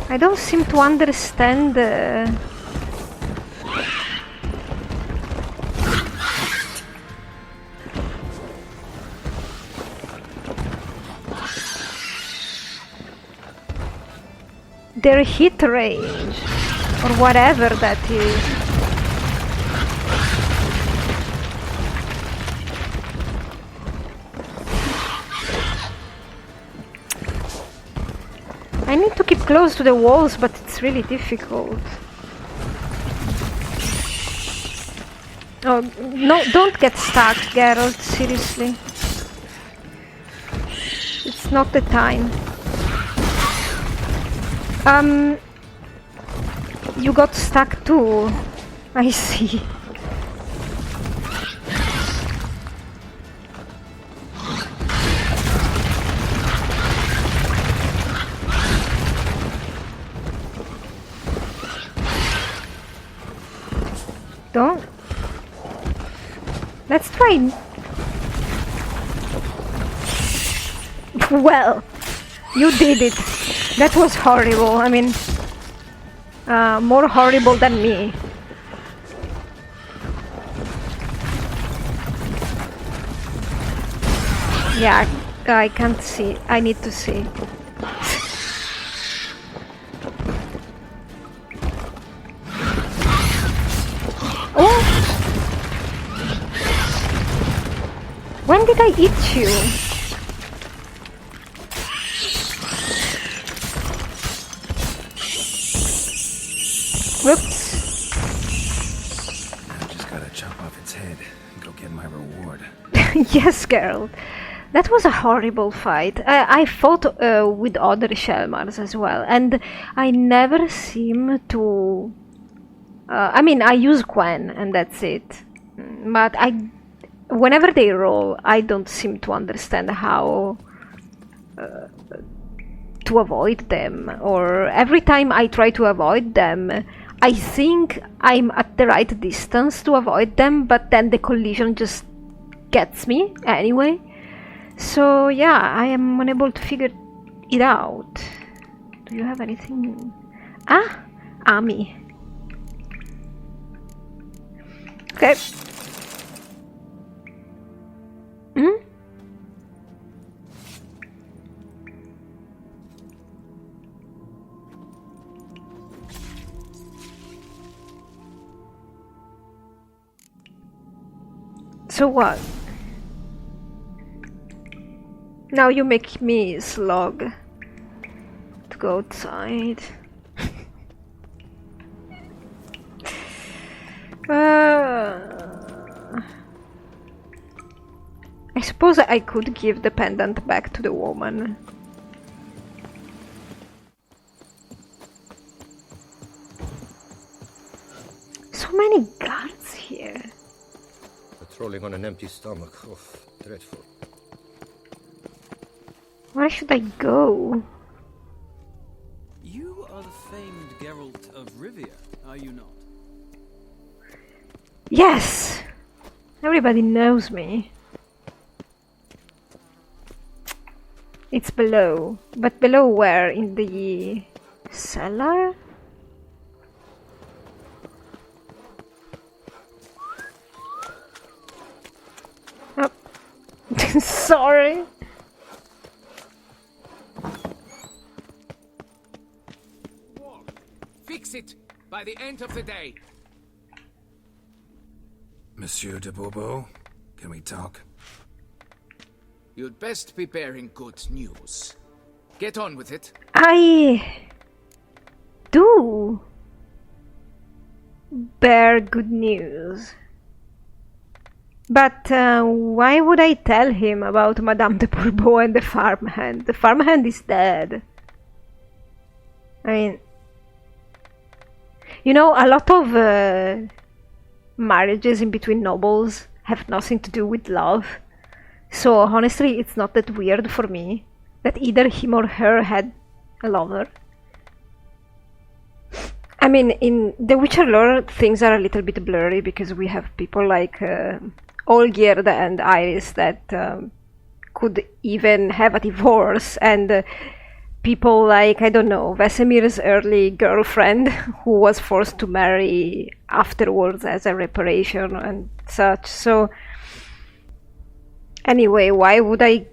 I don't seem to understand. Their hit range, or whatever that is. I need to keep close to the walls, but it's really difficult. Oh, no, don't get stuck, Geralt, seriously. It's not the time. You got stuck too. I see. Don't. Let's try. Well, you did it. That was horrible. I mean, more horrible than me. Yeah, I can't see. I need to see. Oh! When did I eat you? Whoops. I just gotta chop off its head and go get my reward. Yes, girl. That was a horrible fight. I fought with other Shelmars as well, and I never seem to... I mean, I use Quen, and that's it. But whenever they roll, I don't seem to understand how to avoid them. Or every time I try to avoid them, I think I'm at the right distance to avoid them, but then the collision just gets me anyway. So yeah, I am unable to figure it out. Do you have anything? Ah, Ami. Okay. Hmm? So what? Now you make me slog to go outside. I suppose I could give the pendant back to the woman. So many guards here. Patrolling on an empty stomach. Oh, dreadful. Where should I go? You are the famed Geralt of Rivia, are you not? Yes! Everybody knows me. It's below. But below where? In the cellar? Oh. Sorry. Fix it by the end of the day. Monsieur de BaW, can we talk? You'd best be bearing good news. Get on with it. I do bear good news. But why would I tell him about Madame de BaW and the farmhand? The farmhand is dead. I mean, you know, a lot of marriages in between nobles have nothing to do with love. So honestly, it's not that weird for me that either him or her had a lover. I mean, in the Witcher lore, things are a little bit blurry because we have people like Olgierd and Iris that could even have a divorce, and people like, I don't know, Vesemir's early girlfriend who was forced to marry afterwards as a reparation and such. So anyway, why would I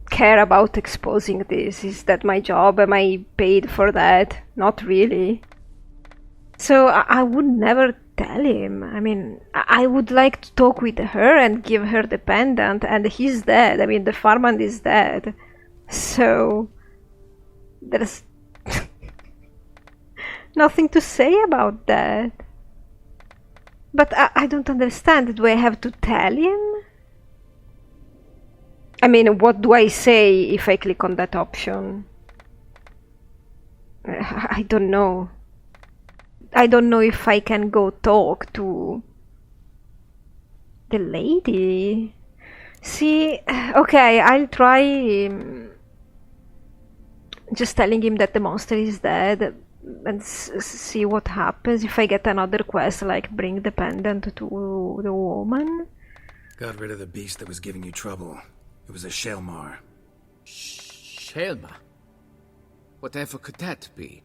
care about exposing this? Is that my job? Am I paid for that? Not really. So I would never tell him. I mean, I would like to talk with her and give her the pendant, and he's dead. I mean, the farmhand is dead. So there's nothing to say about that. But I don't understand. Do I have to tell him? I mean, what do I say if I click on that option? I don't know. I don't know if I can go talk to the lady. See, okay, I'll try just telling him that the monster is dead and see what happens if I get another quest, like bring the pendant to the woman. Got rid of the beast that was giving you trouble. It was a Shelmar. Shelma? Whatever could that be?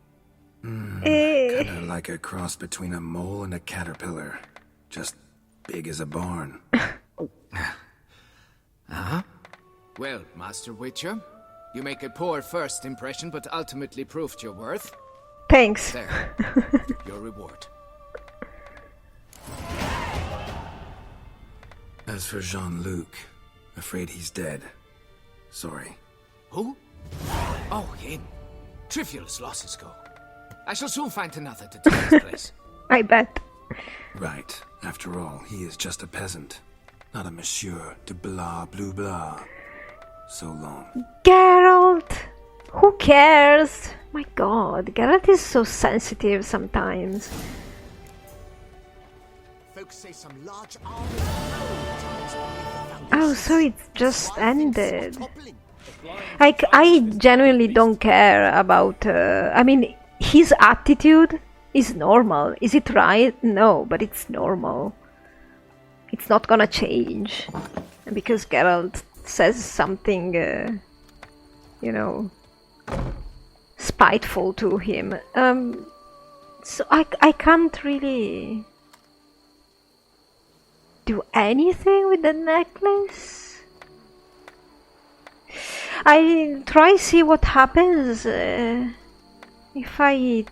Kinda like a cross between a mole and a caterpillar. Just big as a barn. Uh-huh. Well, Master Witcher, you make a poor first impression, but ultimately proved your worth. Thanks. There. Your reward. As for Jean-Luc, afraid he's dead. Sorry. Who? Oh, him. Trivial as losses go. I shall soon find another to take his place. I bet. Right. After all, he is just a peasant. Not a monsieur de blah blue blah. So long. Geralt! Who cares? My god, Geralt is so sensitive sometimes. Folks say some large Oh, so it just ended. Like, I genuinely don't care about... I mean, his attitude is normal. Is it right? No, but it's normal. It's not gonna change. Because Geralt says something, you know, spiteful to him. So I can't really do anything with the necklace. I try see what happens if I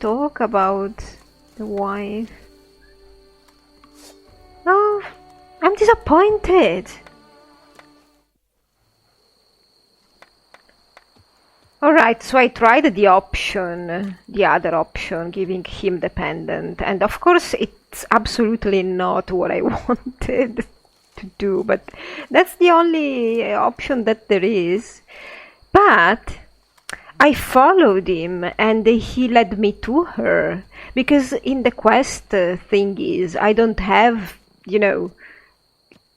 talk about the wife. Oh, I'm disappointed. Alright, so I tried the option, the other option, giving him the pendant, and of course it's absolutely not what I wanted to do, but that's the only option that there is. But I followed him and he led me to her, because in the quest thing is, I don't have, you know,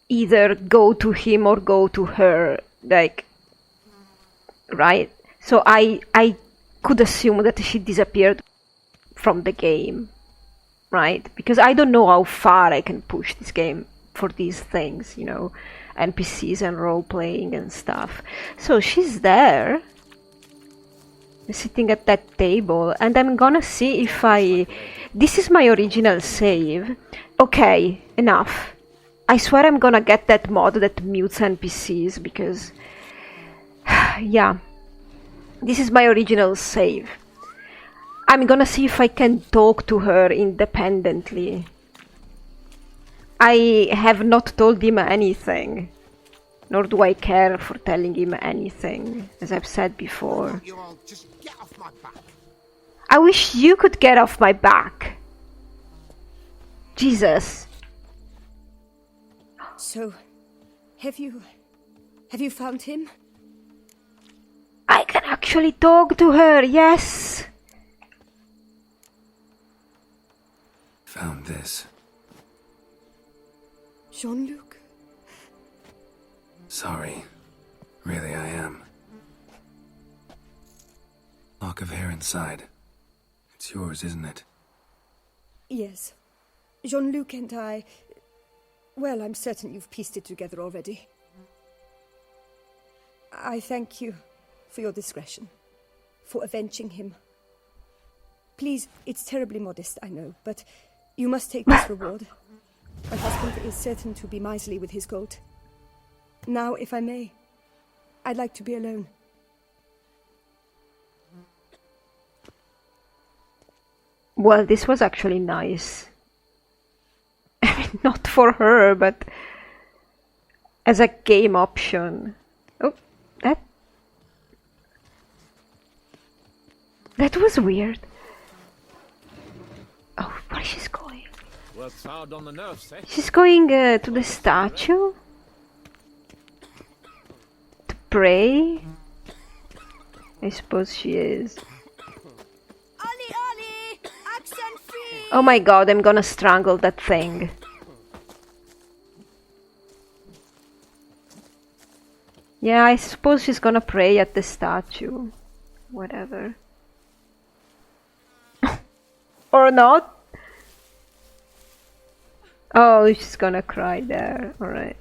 either go to him or go to her, like, right? So I could assume that she disappeared from the game, right? Because I don't know how far I can push this game for these things, you know, NPCs and role-playing and stuff. So she's there, sitting at that table, and I'm gonna see if I... This is my original save. Okay, enough. I swear I'm gonna get that mod that mutes NPCs, because... yeah. This is my original save. I'm gonna see if I can talk to her independently. I have not told him anything, nor do I care for telling him anything, as I've said before. You all just get off my back. I wish you could get off my back. Jesus. So, have you found him? I can actually talk to her, yes. Found this. Jean-Luc? Sorry. Really, I am. Lock of hair inside. It's yours, isn't it? Yes. Jean-Luc and I... Well, I'm certain you've pieced it together already. I thank you for your discretion. for avenging him. Please, it's terribly modest, I know, but you must take this reward. My husband is certain to be miserly with his gold. Now, if I may, I'd like to be alone. Well, this was actually nice. I mean, not for her, but as a game option. Oh, that was weird. Oh, where she's going? Works hard on the nerves, eh? She's going to the statue to pray. I suppose she is. Ollie, accent free! Oh my god, I'm gonna strangle that thing. Yeah, I suppose she's gonna pray at the statue. Whatever. Or not? Oh, she's gonna cry there. Alright.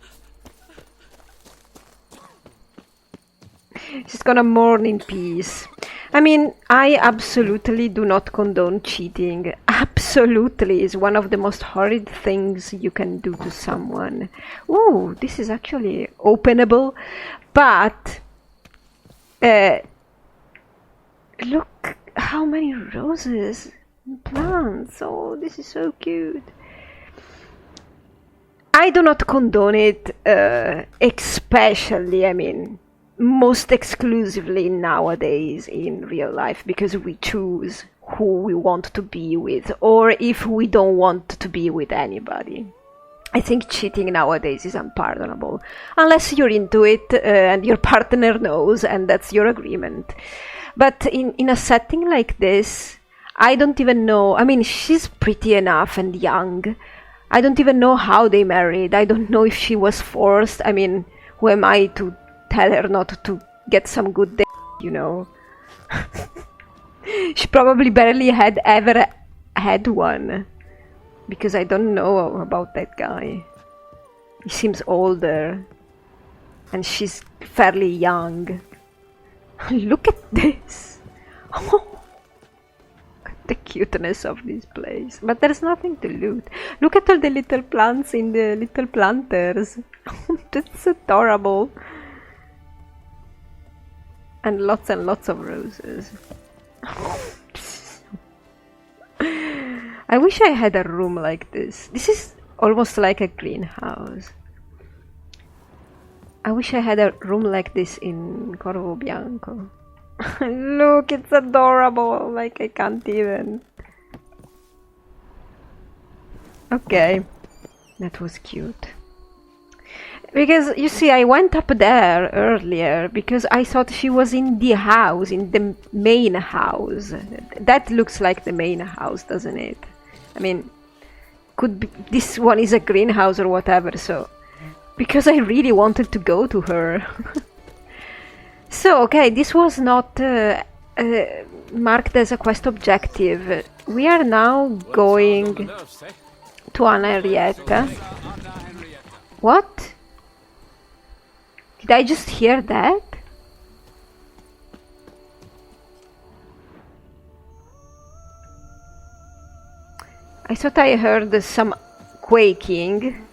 She's gonna mourn in peace. I mean, I absolutely do not condone cheating. Absolutely is one of the most horrid things you can do to someone. Ooh, this is actually openable. But look how many roses and plants. Oh, this is so cute. I do not condone it, especially, I mean, most exclusively nowadays in real life, because we choose who we want to be with, or if we don't want to be with anybody. I think cheating nowadays is unpardonable, unless you're into it and your partner knows, and that's your agreement. But in a setting like this, I don't even know. I mean, she's pretty enough and young. I don't even know how they married. I don't know if she was forced. I mean, who am I to tell her not to get some good day, you know? She probably barely had ever had one. Because I don't know about that guy. He seems older. And she's fairly young. Look at this! The cuteness of this place. But there's nothing to loot. Look at all the little plants in the little planters. That's adorable. And lots of roses. I wish I had a room like this. This is almost like a greenhouse. I wish I had a room like this in Corvo Bianco. Look, it's adorable. Like, I can't even. Okay. That was cute. Because, you see, I went up there earlier because I thought she was in the house, in the main house. That looks like the main house, doesn't it? I mean, could be, this one is a greenhouse or whatever, so... Because I really wanted to go to her. So, okay, this was not marked as a quest objective. We are now going to Henrietta. What? Did I just hear that? I thought I heard some quaking.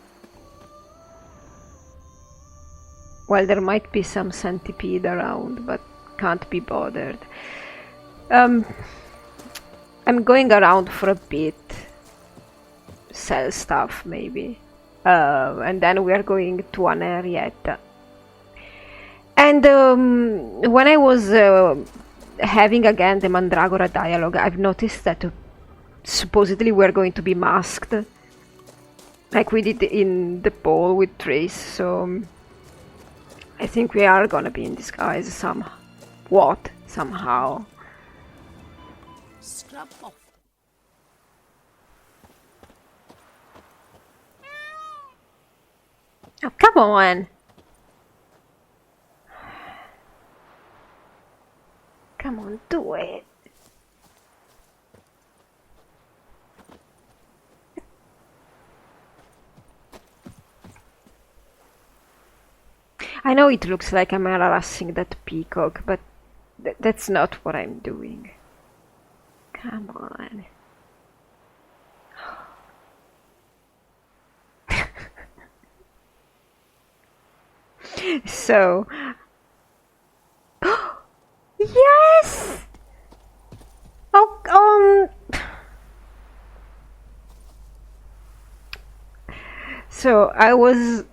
Well, there might be some centipede around, but can't be bothered. I'm going around for a bit. Sell stuff, maybe. And then we are going to an Henrietta. And when I was having again the Mandragora dialogue, I've noticed that supposedly we're going to be masked. Like we did in the poll with Trace, so... I think we are gonna be in disguise somehow. Scrub off. Oh, come on! Come on, do it! I know it looks like I'm harassing that peacock, but That's not what I'm doing. Come on. So... Yes! Oh, So I was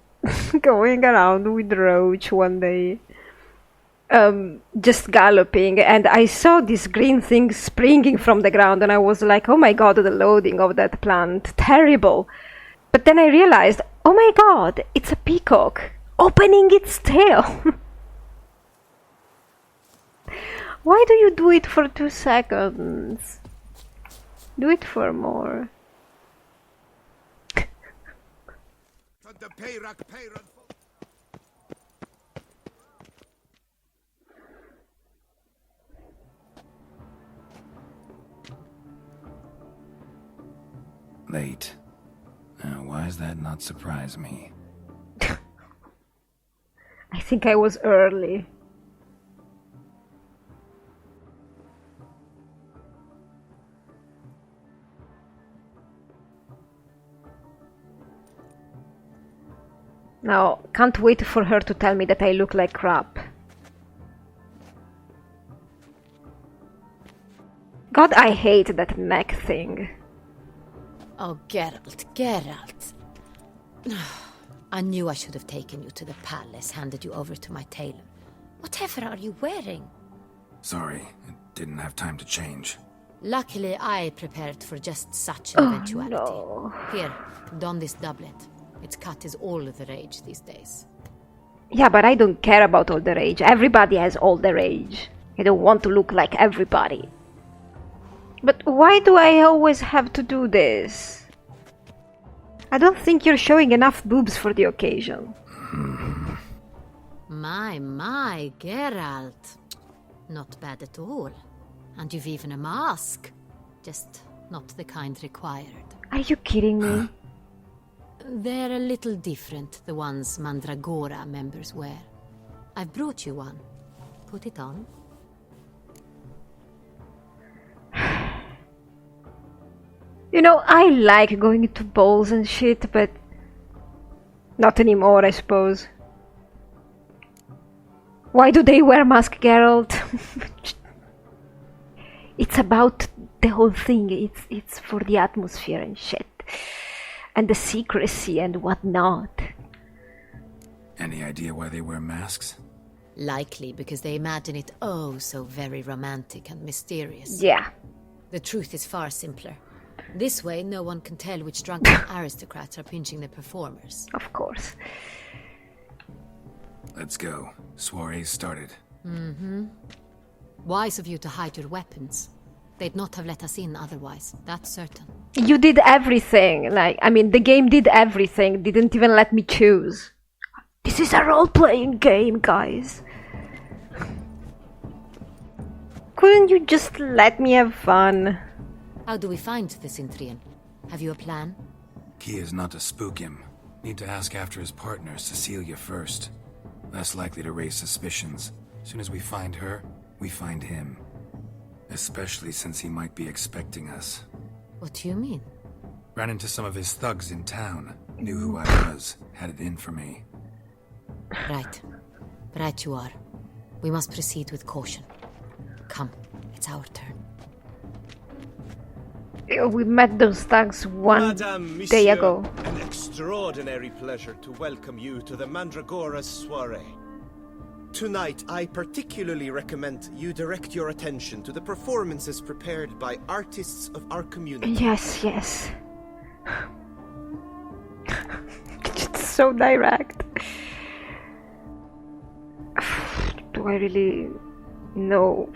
going around with Roach one day, just galloping, and I saw this green thing springing from the ground, and I was like, oh my god, the loading of that plant, terrible. But then I realized, oh my god, it's a peacock opening its tail. Why do you do it for 2 seconds? Do it for more. Late. Now, why does that not surprise me? I think I was early. Now, can't wait for her to tell me that I look like crap. God, I hate that mech thing. Oh, Geralt. I knew I should have taken you to the palace, handed you over to my tailor. Whatever are you wearing? Sorry, I didn't have time to change. Luckily, I prepared for just such an eventuality. No. Here, don this doublet. Its cut is all the rage these days. Yeah, but I don't care about all the rage. Everybody has all the rage. I don't want to look like everybody. But why do I always have to do this? I don't think you're showing enough boobs for the occasion. My, Geralt. Not bad at all. And you've even a mask. Just not the kind required. Are you kidding me? They're a little different, the ones Mandragora members wear. I've brought you one. Put it on. You know, I like going to balls and shit, but not anymore, I suppose. Why do they wear mask, Geralt? It's about the whole thing. It's for the atmosphere and shit. And the secrecy and whatnot. Any idea why they wear masks? Likely because they imagine it oh so very romantic and mysterious. Yeah. The truth is far simpler. This way, no one can tell which drunken aristocrats are pinching the performers. Of course. Let's go. Soiree's started. Wise of you to hide your weapons. They'd not have let us in otherwise, that's certain. You did everything. The game did everything. Didn't even let me choose. This is a role-playing game, guys. Couldn't you just let me have fun? How do we find the Cintrian? Have you a plan? Key is not to spook him. Need to ask after his partner, Cecilia, first. Less likely to raise suspicions. As soon as we find her, we find him. Especially since he might be expecting us. What do you mean? Ran into some of his thugs in town. Knew who I was. Had it in for me. Right you are. We must proceed with caution. Come, it's our turn. We met those thugs one Madame, day ago. An extraordinary pleasure to welcome you to the Mandragora's soiree. Tonight, I particularly recommend you direct your attention to the performances prepared by artists of our community. Yes. It's so direct. Do I really know?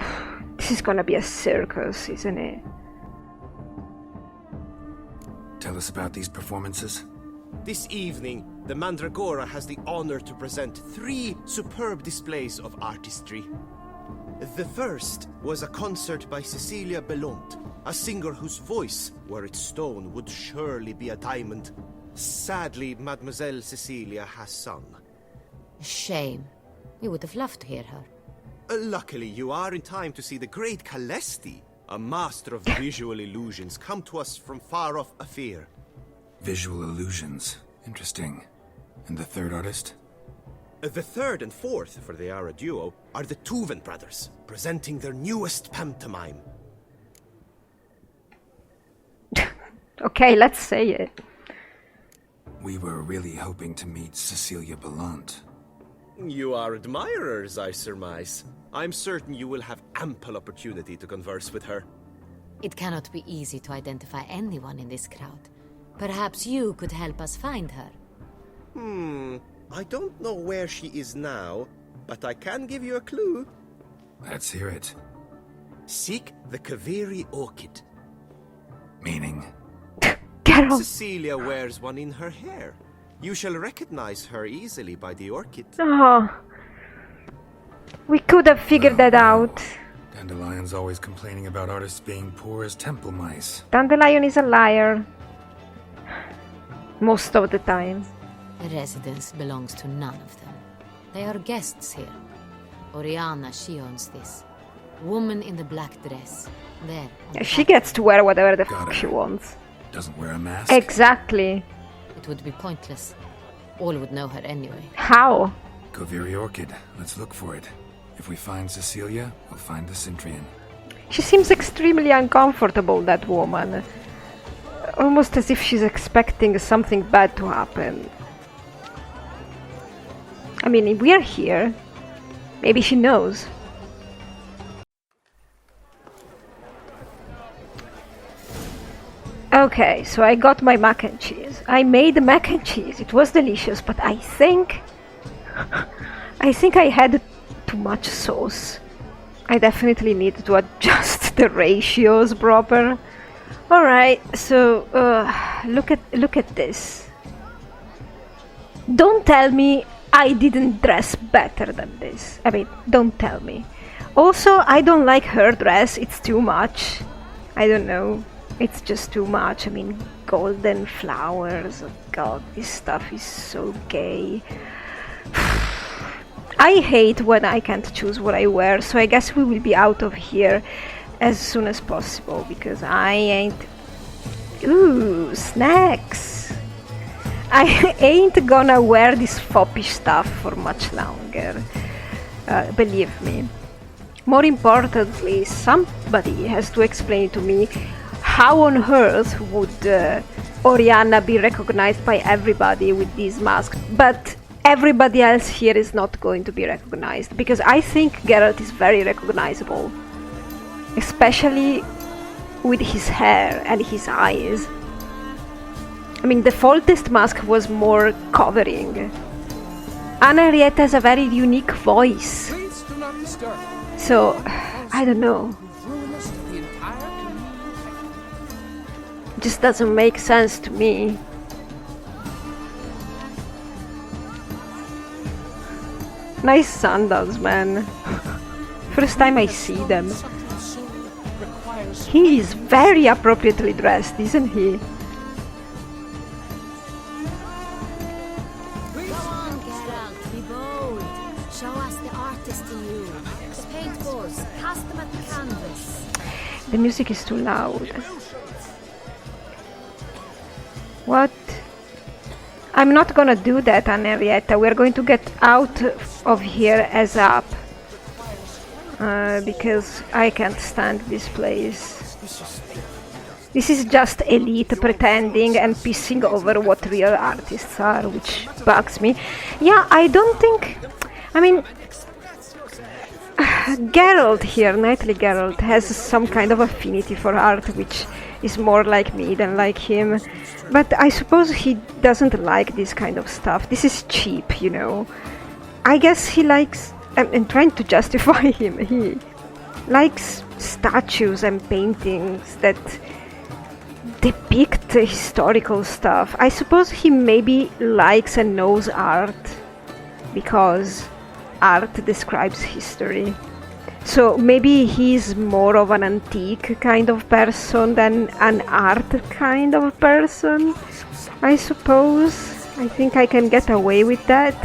This is gonna be a circus, isn't it? Tell us about these performances. This evening, the Mandragora has the honor to present 3 superb displays of artistry. The first was a concert by Cecilia Belont, a singer whose voice, were it stone, would surely be a diamond. Sadly, Mademoiselle Cecilia has sung. Shame. We would have loved to hear her. Luckily, you are in time to see the great Calesti, a master of visual illusions, come to us from far off Afir. Visual illusions. Interesting. And the third artist? The third and fourth, for they are a duo, are the Tuven brothers, presenting their newest pantomime. Okay, let's say it. We were really hoping to meet Cecilia Belant. You are admirers, I surmise. I'm certain you will have ample opportunity to converse with her. It cannot be easy to identify anyone in this crowd. Perhaps you could help us find her. I don't know where she is now, but I can give you a clue. Let's hear it. Seek the Kaveri orchid. Meaning? Geralt. Cecilia wears one in her hair. You shall recognize her easily by the orchid. Oh. We could have figured that out. Dandelion's always complaining about artists being poor as temple mice. Dandelion is a liar. Most of the time. The residence belongs to none of them. They are guests here. Oriana, she owns this. Woman in the black dress. There. She gets to wear whatever the Got fuck it. she wants. Doesn't wear a mask? Exactly. It would be pointless. All would know her anyway. How? Kaveri Orchid. Let's look for it. If we find Cecilia, we'll find the Cintrian. She seems extremely uncomfortable, that woman. Almost as if she's expecting something bad to happen. I mean, we're here. Maybe she knows. Okay, so I got my mac and cheese. I made the mac and cheese. It was delicious, but I think I had too much sauce. I definitely need to adjust the ratios proper. All right, so look at this. Don't tell me I didn't dress better than this. I mean, don't tell me. Also, I don't like her dress. It's too much. I don't know. It's just too much. I mean, golden flowers. Oh God, this stuff is so gay. I hate when I can't choose what I wear, so I guess we will be out of here as soon as possible, because I ain't... Ooh, snacks! I ain't gonna wear this foppish stuff for much longer. Believe me. More importantly, somebody has to explain to me how on earth would Oriana be recognized by everybody with these masks, but everybody else here is not going to be recognized, because I think Geralt is very recognizable, especially with his hair and his eyes. I mean, the Foltest mask was more covering. Henriette has a very unique voice, Please do not disturb. so I don't know. Ruinous to the entire community. Just doesn't make sense to me. Nice sandals, man. First time I see them. Something so requires He is very appropriately dressed, isn't he? Go on, Geralt, be bold. Show us the artist in you. The paintballs, cast them at the canvas. The music is too loud. What? I'm not gonna do that, Henrietta. We're going to get out of here as up. Because I can't stand this place. This is just elite pretending and pissing over what real artists are, which bugs me. Yeah, I don't think... I mean... Geralt here, Knightly Geralt, has some kind of affinity for art, which is more like me than like him. But I suppose he doesn't like this kind of stuff. This is cheap, you know. I guess he likes... I'm trying to justify him. He likes statues and paintings that depict historical stuff. I suppose he maybe likes and knows art because art describes history. So maybe he's more of an antique kind of person than an art kind of person, I suppose. I think I can get away with that.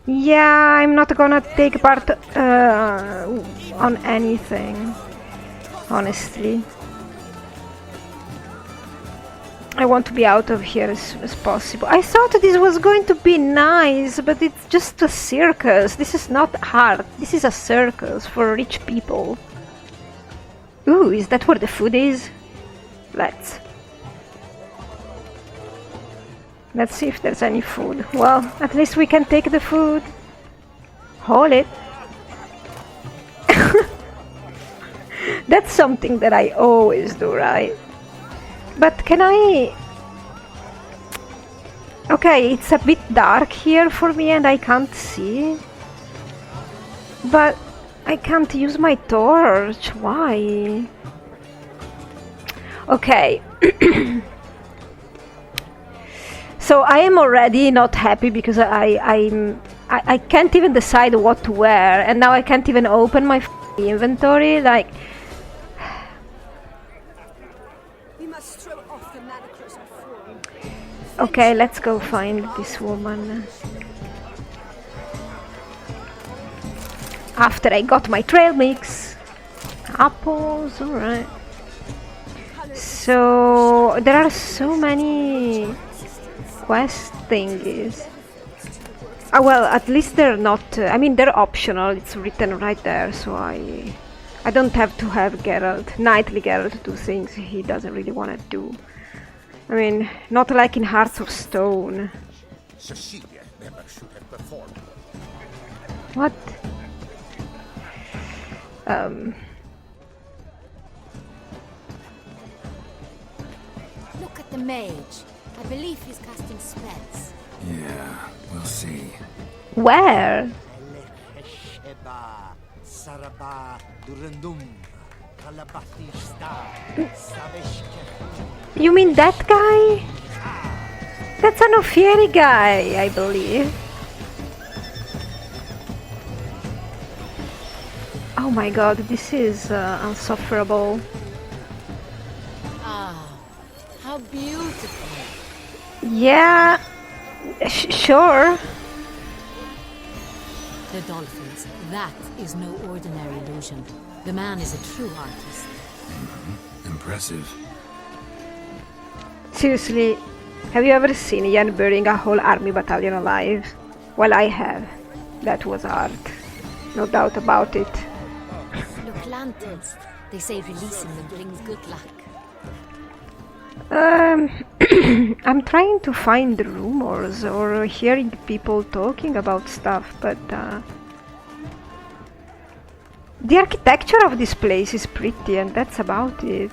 Yeah, I'm not gonna take part on anything, honestly. I want to be out of here as soon as possible. I thought this was going to be nice, but it's just a circus. This is not art. This is a circus for rich people. Ooh, is that where the food is? Let's see if there's any food. Well, at least we can take the food. Hold it. That's something that I always do, right? But can I... Okay, it's a bit dark here for me and I can't see. But I can't use my torch. Why? Okay. So I am already not happy because I can't even decide what to wear, and now I can't even open my inventory. Like, We must throw off the manacles of form. okay, let's go find this woman. After I got my trail mix, apples, alright. So there are so many quest thingies. Ah, well, at least they're not. I mean, they're optional. It's written right there, so I don't have to have Geralt, knightly Geralt, do things he doesn't really want to do. I mean, not like in Hearts of Stone. Cecilia never should have performed. What? Look at the mage. I believe he's casting spells. Yeah, we'll see. Where? You mean that guy? That's an Ofieri guy, I believe. Oh my god, this is insufferable. Ah, how beautiful. Yeah, sure. The dolphins. That is no ordinary illusion. The man is a true artist. Impressive. Seriously, have you ever seen Ian burying a whole army battalion alive? Well, I have. That was art. No doubt about it. Look, lanterns. They say releasing them brings good luck. I'm trying to find rumors or hearing people talking about stuff, but the architecture of this place is pretty, and that's about it.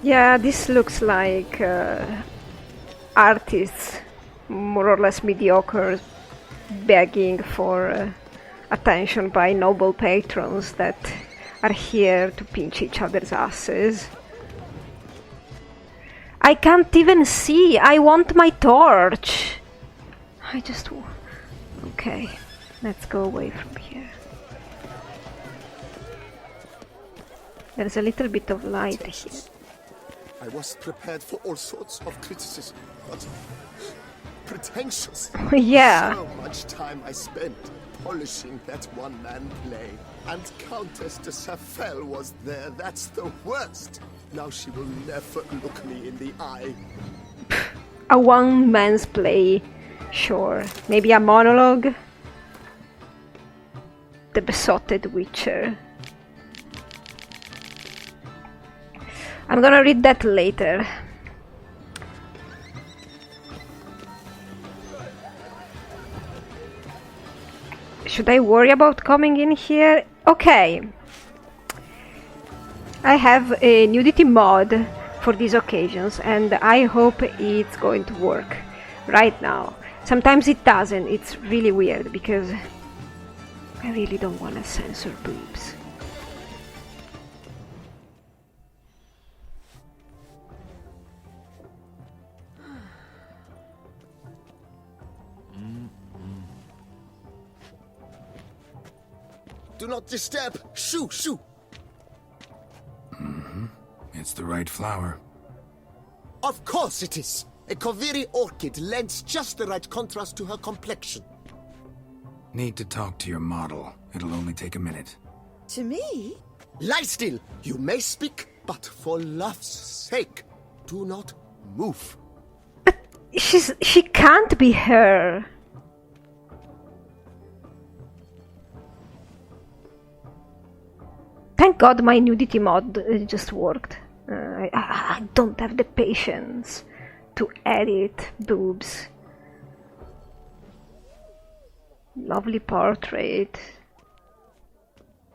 Yeah, this looks like artists, more or less mediocre, begging for attention by noble patrons that are here to pinch each other's asses. I can't even see. I want my torch. Okay, let's go away from here. There's a little bit of light here. I was prepared for all sorts of criticism, but pretentious. Yeah. So much time I spent polishing that one-man play. And Countess de Safel was there. That's the worst. Now she will never look me in the eye. A one-man's play. Sure. Maybe a monologue? The Besotted Witcher. I'm gonna read that later. Should I worry about coming in here? Okay. I have a nudity mod for these occasions and I hope it's going to work right now. Sometimes it doesn't. It's really weird because I really don't want to censor boobs. Do not disturb! Shoo! Shoo! It's the right flower. Of course it is! A Koviri orchid lends just the right contrast to her complexion. Need to talk to your model. It'll only take a minute. To me? Lie still! You may speak, but for love's sake, do not move. She can't be her. Thank God my nudity mod just worked. I don't have the patience to edit boobs. Lovely portrait.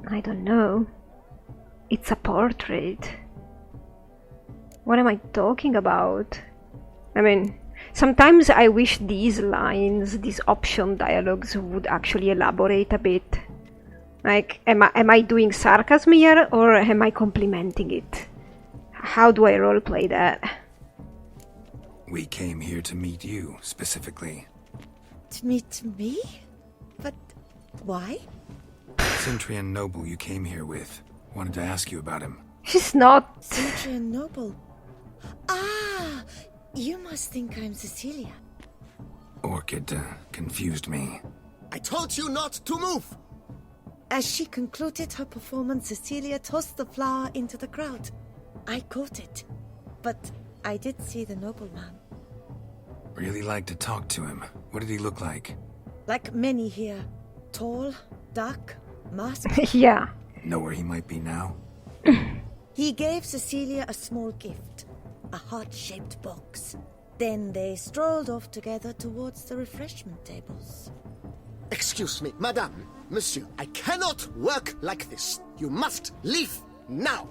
I don't know. It's a portrait. What am I talking about? I mean, sometimes I wish these lines, these option dialogues would actually elaborate a bit. Like, am I doing sarcasm here, or am I complimenting it? How do I roleplay that? We came here to meet you, specifically. To meet me? But why? Cintrian Noble you came here with. Wanted to ask you about him. She's not... Cintrian Noble. Ah! You must think I'm Cecilia. Orchid confused me. I told you not to move! As she concluded her performance, Cecilia tossed the flower into the crowd. I caught it, but I did see the nobleman. Really like to talk to him. What did he look like? Like many here. Tall, dark, masked. Yeah. Know where he might be now? He gave Cecilia a small gift, a heart-shaped box. Then they strolled off together towards the refreshment tables. Excuse me, madame, monsieur, I cannot work like this. You must leave now.